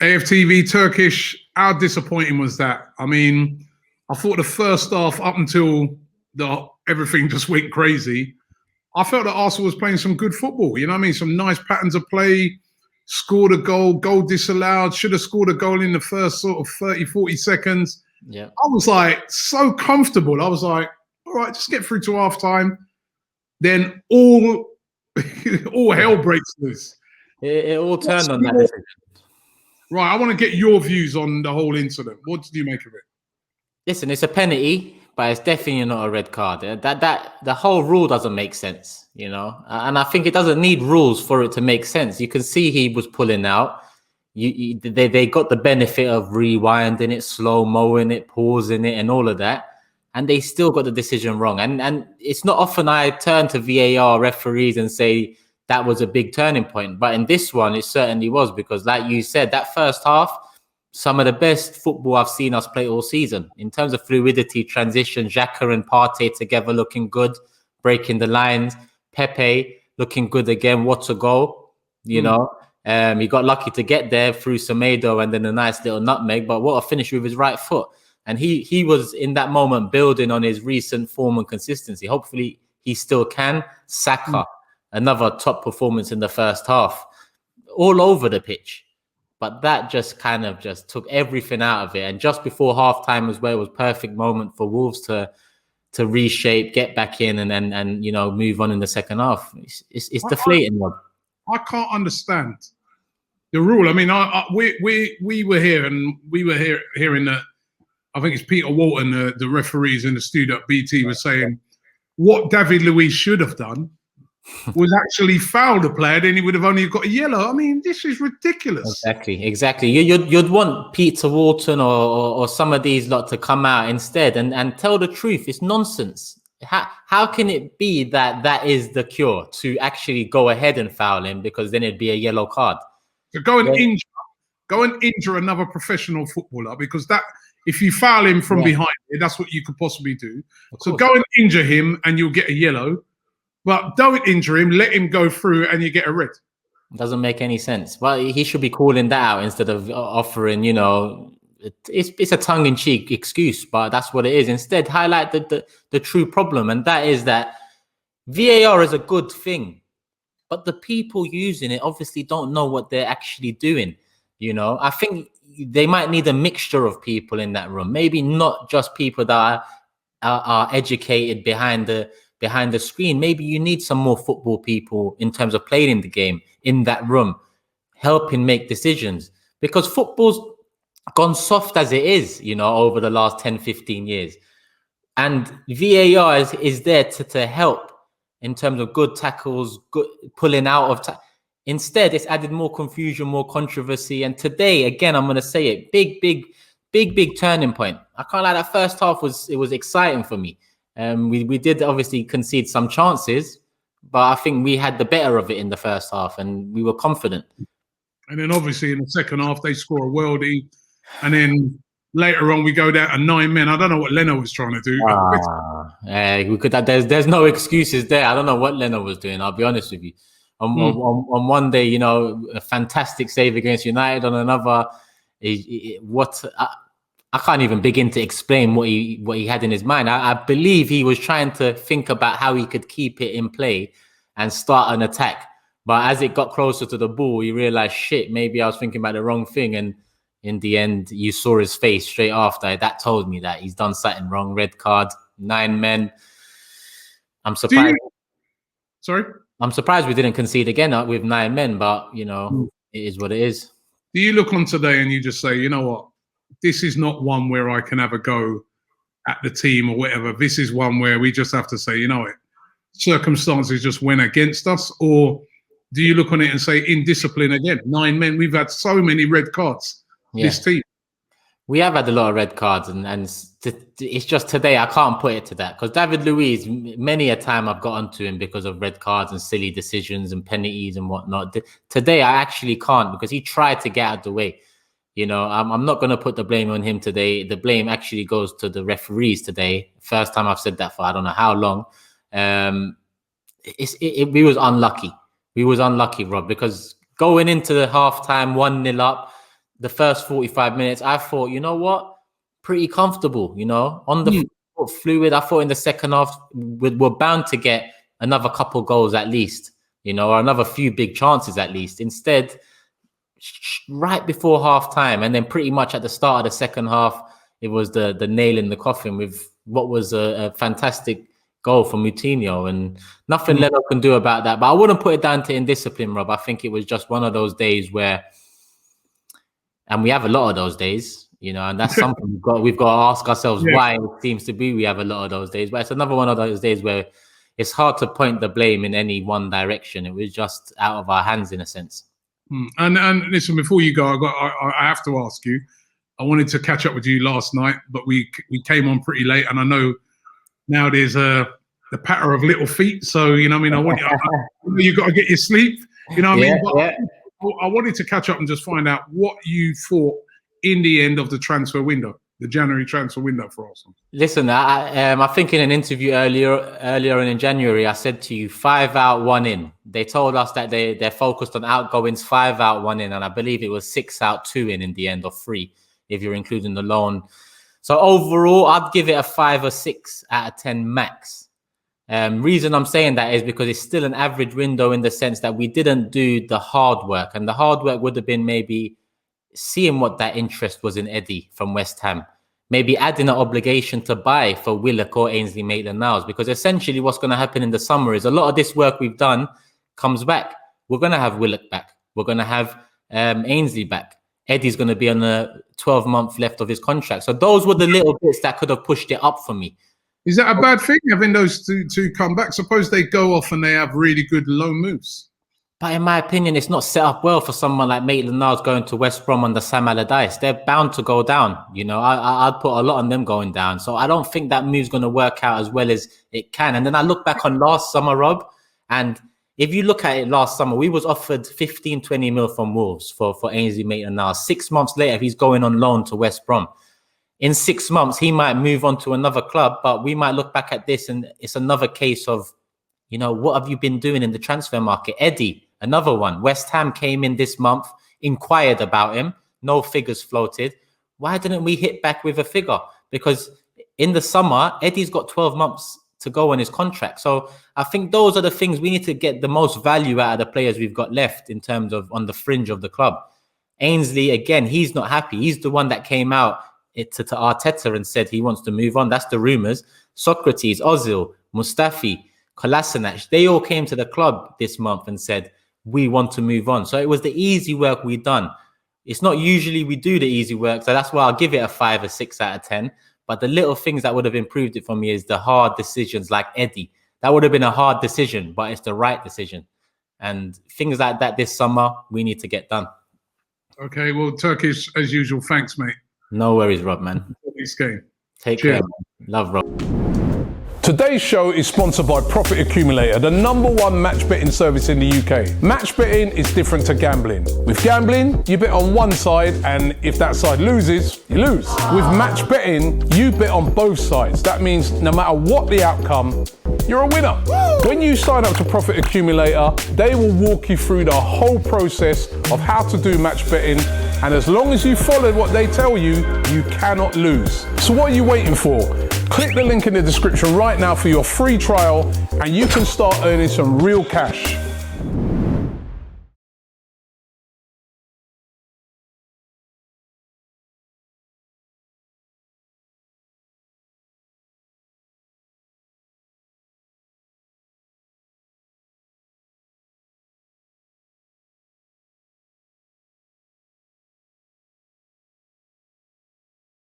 AFTV Turkish, how disappointing was that? I mean, I thought the first half, up until everything just went crazy, I felt that Arsenal was playing some good football. You know what I mean? Some nice patterns of play, scored a goal disallowed, should have scored a goal in the first sort of 30, 40 seconds. Yeah. I was like so comfortable. I was like, all right, just get through to half time. Then all hell breaks loose. It all turned on that decision. Right, I want to get your views on the whole incident. What did you make of it? Listen, it's a penalty, but it's definitely not a red card. The whole rule doesn't make sense, you know. And I think it doesn't need rules for it to make sense. You can see he was pulling out. They got the benefit of rewinding it, slow-moing it, pausing it, and all of that, and they still got the decision wrong. And it's not often I turn to VAR referees and say that was a big turning point, but in this one, it certainly was, because like you said, that first half, some of the best football I've seen us play all season in terms of fluidity, transition, Xhaka and Partey together looking good, breaking the lines, Pepe looking good again. What a goal, you know. He got lucky to get there through Semedo and then a nice little nutmeg, but what a finish with his right foot. And he was in that moment building on his recent form and consistency. Hopefully he still can. Saka, another top performance in the first half, all over the pitch. But that just kind of just took everything out of it. And just before halftime as well, it was perfect moment for Wolves to reshape, get back in, and you know, move on in the second half. It's deflating, Rob. I can't understand the rule. I mean, we were here, and we were hearing that. I think it's Peter Walton, the referees in the studio at BT, was saying what David Luiz should have done was actually foul the player, then he would have only got a yellow. I mean, this is ridiculous. Exactly. You'd want Peter Walton or some of these lot to come out instead and tell the truth. It's nonsense. How can it be that is the cure, to actually go ahead and foul him, because then it'd be a yellow card? So go and injure another professional footballer, because that, if you foul him from behind, that's what you could possibly do. So go and injure him and you'll get a yellow. But don't injure him, let him go through and you get a red. Doesn't make any sense. Well, he should be calling that out instead of offering, you know, it's a tongue-in-cheek excuse, but that's what it is. Instead, highlight the true problem, and that is that VAR is a good thing, but the people using it obviously don't know what they're actually doing. You know, I think they might need a mixture of people in that room, maybe not just people that are educated behind the screen. Maybe you need some more football people in terms of playing the game in that room, helping make decisions, because football's gone soft as it is, you know, over the last 10, 15 years. And VAR is there to help in terms of good tackles, good pulling out of Instead, it's added more confusion, more controversy. And today, again, I'm going to say it, big turning point. I can't lie, that first half was exciting for me. We did obviously concede some chances, but I think we had the better of it in the first half and we were confident. And then obviously in the second half, they score a worldie. And then later on, we go down to 9 men. I don't know what Leno was trying to do. There's no excuses there. I don't know what Leno was doing, I'll be honest with you. On one day, you know, a fantastic save against United. On another, I can't even begin to explain what he had in his mind. I believe he was trying to think about how he could keep it in play and start an attack. But as it got closer to the ball, he realized, shit, maybe I was thinking about the wrong thing. And in the end, you saw his face straight after. That told me that he's done something wrong. Red card, 9 men. I'm surprised. Sorry? I'm surprised we didn't concede again with 9 men, but, you know, it is what it is. Do you look on today and you just say, you know what? This is not one where I can have a go at the team or whatever. This is one where we just have to say, you know what? Circumstances just went against us. Or do you look on it and say, indiscipline again? 9 men. We've had so many red cards, this team. We have had a lot of red cards, and it's just today I can't put it to that, because David Luiz, many a time I've got onto him because of red cards and silly decisions and penalties and whatnot. Today I actually can't, because he tried to get out of the way. You know, I'm not going to put the blame on him today. The blame actually goes to the referees today. First time I've said that for I don't know how long. We was unlucky. We was unlucky, Rob, because going into the halftime 1-0 up, the first 45 minutes, I thought, you know what? Pretty comfortable, on the fluid. I thought in the second half, we're bound to get another couple goals at least, or another few big chances at least. Instead, right before half time, and then pretty much at the start of the second half, it was the nail in the coffin with what was a fantastic goal from Moutinho, and nothing Leno can do about that. But I wouldn't put it down to indiscipline, Rob. I think it was just one of those days where, and we have a lot of those days, and that's something we've got to ask ourselves why it seems to be we have a lot of those days. But it's another one of those days where it's hard to point the blame in any one direction. It was just out of our hands in a sense. And listen, before you go, I have to ask you. I wanted to catch up with you last night, but we came on pretty late, and I know now there's the patter of little feet. So I want you got to get your sleep. But I wanted to catch up and just find out what you thought in the end of the transfer window, the January transfer window for Arsenal. Listen, I think in an interview earlier in January, I said to you, 5 out, 1 in. They told us that they're focused on outgoings, 5 out, 1 in, and I believe it was 6 out, 2 in the end, or 3 if you're including the loan. So overall, I'd give it a 5 or 6 out of 10 max. Reason I'm saying that is because it's still an average window in the sense that we didn't do the hard work, and the hard work would have been maybe seeing what that interest was in Eddie from West Ham, maybe adding an obligation to buy for Willock or Ainsley Maitland-Niles, because essentially what's going to happen in the summer is a lot of this work we've done comes back. We're going to have Willock back. We're going to have Ainsley back. Eddie's going to be on a 12-month left of his contract. So those were the little bits that could have pushed it up for me. Is that a bad thing, having those two come back? Suppose they go off and they have really good loan moves. But in my opinion, it's not set up well for someone like Maitland-Niles going to West Brom under Sam Allardyce. They're bound to go down. I'd put a lot on them going down. So I don't think that move's going to work out as well as it can. And then I look back on last summer, Rob, and if you look at it last summer, we was offered 15, 20 mil from Wolves for Ainsley Maitland-Niles. 6 months later, he's going on loan to West Brom. In 6 months, he might move on to another club, but we might look back at this and it's another case of, what have you been doing in the transfer market? Eddie, another one. West Ham came in this month, inquired about him. No figures floated. Why didn't we hit back with a figure? Because in the summer, Eddie's got 12 months to go on his contract. So I think those are the things we need to get the most value out of the players we've got left in terms of on the fringe of the club. Ainsley, again, he's not happy. He's the one that came out to Arteta and said he wants to move on. That's the rumours. Socrates, Ozil, Mustafi, Kolasinac, they all came to the club this month and said, we want to move on. So it was the easy work we've done. It's not usually we do the easy work. So that's why I'll give it a 5 or 6 out of 10. But the little things that would have improved it for me is the hard decisions like Eddie. That would have been a hard decision, but it's the right decision. And things like that this summer, we need to get done. Okay, well, Turkish, as usual, thanks, mate. No worries, Rob, man. Next game. Take care, man. Love, Rob. Today's show is sponsored by Profit Accumulator, the #1 match betting service in the UK. Match betting is different to gambling. With gambling, you bet on one side, and if that side loses, you lose. With match betting, you bet on both sides. That means no matter what the outcome, you're a winner. When you sign up to Profit Accumulator, they will walk you through the whole process of how to do match betting, and as long as you follow what they tell you, you cannot lose. So what are you waiting for? Click the link in the description right now for your free trial, and you can start earning some real cash.